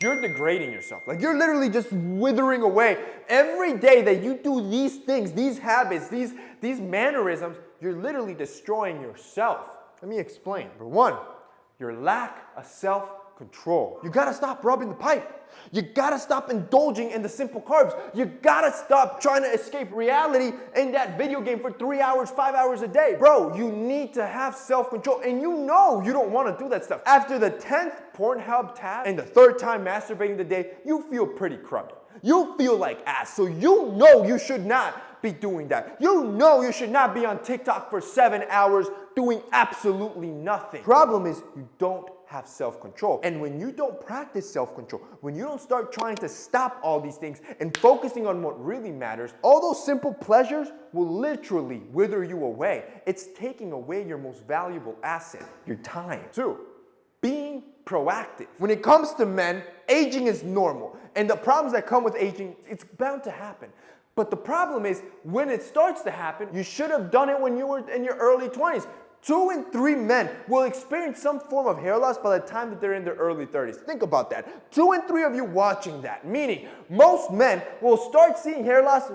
you're degrading yourself. Like you're literally just withering away. Every day that you do these things, these habits, these mannerisms, you're literally destroying yourself. Let me explain. Number one, your lack of self-control. You gotta stop rubbing the pipe. You gotta stop indulging in the simple carbs. You gotta stop trying to escape reality in that video game for 3 hours, 5 hours a day. Bro, you need to have self-control, and you know you don't wanna do that stuff. After the 10th Pornhub tab and the 3rd time masturbating the day, you feel pretty crummy. You feel like ass, so you know you should not be doing that. You know you should not be on TikTok for 7 hours doing absolutely nothing. Problem is you don't have self-control. And when you don't practice self-control, when you don't start trying to stop all these things and focusing on what really matters, all those simple pleasures will literally wither you away. It's taking away your most valuable asset, your time. 2, being proactive. When it comes to men, aging is normal. And the problems that come with aging, it's bound to happen. But the problem is, when it starts to happen, you should have done it when you were in your early 20s. 2 in 3 men will experience some form of hair loss by the time that they're in their early 30s. Think about that. 2 in 3 of you watching that, meaning most men will start seeing hair loss,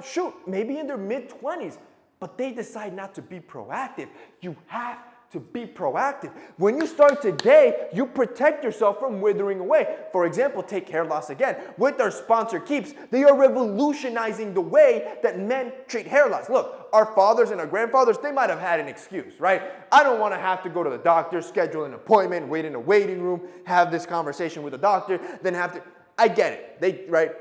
maybe in their mid-20s, but they decide not to be proactive. You have to be proactive. When you start today, you protect yourself from withering away. For example, take hair loss again. With our sponsor Keeps, they are revolutionizing the way that men treat hair loss. Look, our fathers and our grandfathers, they might have had an excuse, right? I don't want to have to go to the doctor, schedule an appointment, wait in a waiting room, have this conversation with the doctor, then have to, I get it, right?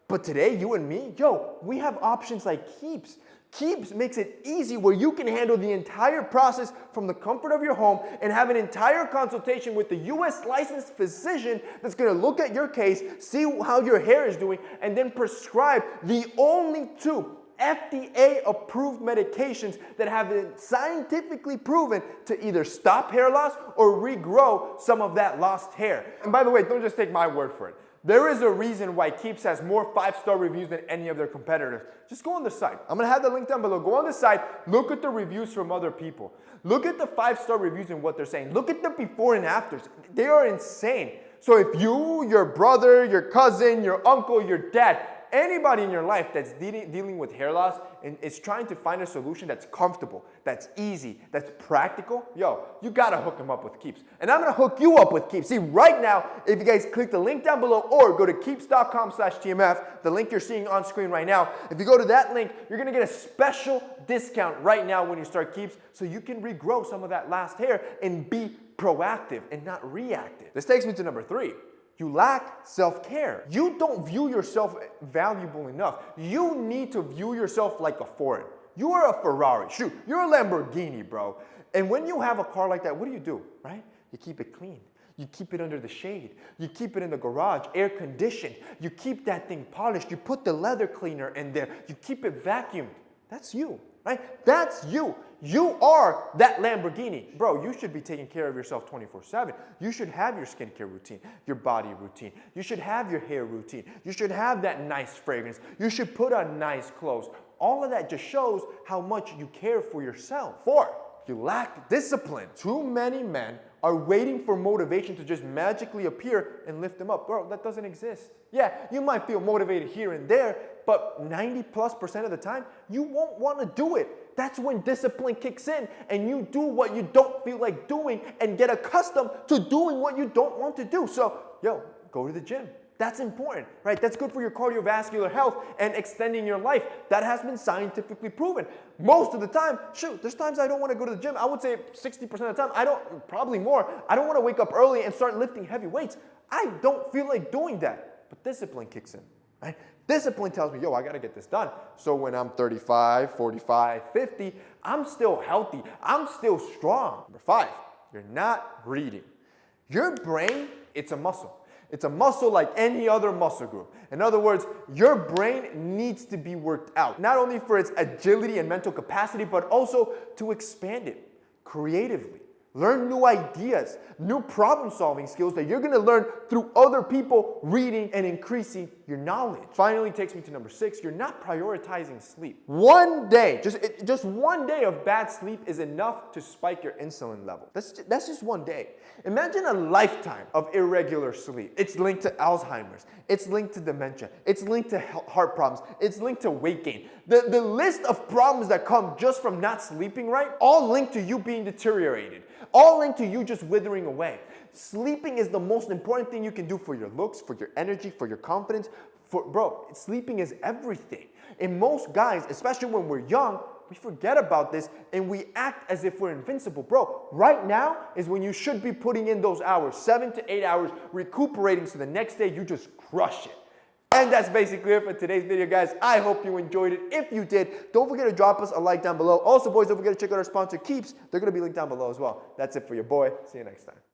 But today, you and me, we have options like Keeps. Keeps makes it easy where you can handle the entire process from the comfort of your home and have an entire consultation with the U.S. licensed physician that's going to look at your case, see how your hair is doing, and then prescribe the only 2 FDA-approved medications that have been scientifically proven to either stop hair loss or regrow some of that lost hair. And by the way, don't just take my word for it. There is a reason why Keeps has more 5-star reviews than any of their competitors. Just go on the site. I'm going to have the link down below. Go on the site. Look at the reviews from other people. Look at the 5-star reviews and what they're saying. Look at the before and afters. They are insane. So if you, your brother, your cousin, your uncle, your dad, anybody in your life that's dealing with hair loss and is trying to find a solution that's comfortable, that's easy, that's practical, you gotta hook them up with Keeps. And I'm gonna hook you up with Keeps. See, right now, if you guys click the link down below or go to keeps.com/TMF, the link you're seeing on screen right now, if you go to that link, you're gonna get a special discount right now when you start Keeps so you can regrow some of that last hair and be proactive and not reactive. This takes me to number 3. You lack self-care. You don't view yourself valuable enough. You need to view yourself like a foreign. You are a Ferrari. You're a Lamborghini, bro. And when you have a car like that, what do, right? You keep it clean. You keep it under the shade. You keep it in the garage, air conditioned. You keep that thing polished. You put the leather cleaner in there. You keep it vacuumed. That's you, right? That's you. You are that Lamborghini. Bro, you should be taking care of yourself 24/7. You should have your skincare routine, your body routine. You should have your hair routine. You should have that nice fragrance. You should put on nice clothes. All of that just shows how much you care for yourself. 4, you lack discipline. Too many men are waiting for motivation to just magically appear and lift them up. Bro, that doesn't exist. Yeah, you might feel motivated here and there, but 90+% of the time, you won't want to do it. That's when discipline kicks in and you do what you don't feel like doing and get accustomed to doing what you don't want to do. So, go to the gym. That's important, right? That's good for your cardiovascular health and extending your life. That has been scientifically proven. Most of the time, there's times I don't want to go to the gym. I would say 60% of the time, probably more. I don't want to wake up early and start lifting heavy weights. I don't feel like doing that. But discipline kicks in, right? Discipline tells me, I got to get this done. So when I'm 35, 45, 50, I'm still healthy. I'm still strong. Number 5, you're not reading. Your brain, it's a muscle. It's a muscle like any other muscle group. In other words, your brain needs to be worked out, not only for its agility and mental capacity, but also to expand it creatively. Learn new ideas, new problem-solving skills that you're gonna learn through other people reading and increasing your knowledge. Finally takes me to number 6, you're not prioritizing sleep. One day, just one day of bad sleep is enough to spike your insulin level. That's just one day. Imagine a lifetime of irregular sleep. It's linked to Alzheimer's, it's linked to dementia, it's linked to heart problems, it's linked to weight gain. The list of problems that come just from not sleeping right, all linked to you being deteriorated. All linked to you just withering away. Sleeping is the most important thing you can do for your looks, for your energy, for your confidence. Bro, sleeping is everything. And most guys, especially when we're young, we forget about this and we act as if we're invincible. Bro, right now is when you should be putting in those hours, 7 to 8 hours, recuperating so the next day you just crush it. And that's basically it for today's video, guys. I hope you enjoyed it. If you did, don't forget to drop us a like down below. Also, boys, don't forget to check out our sponsor, Keeps. They're going to be linked down below as well. That's it for your boy. See you next time.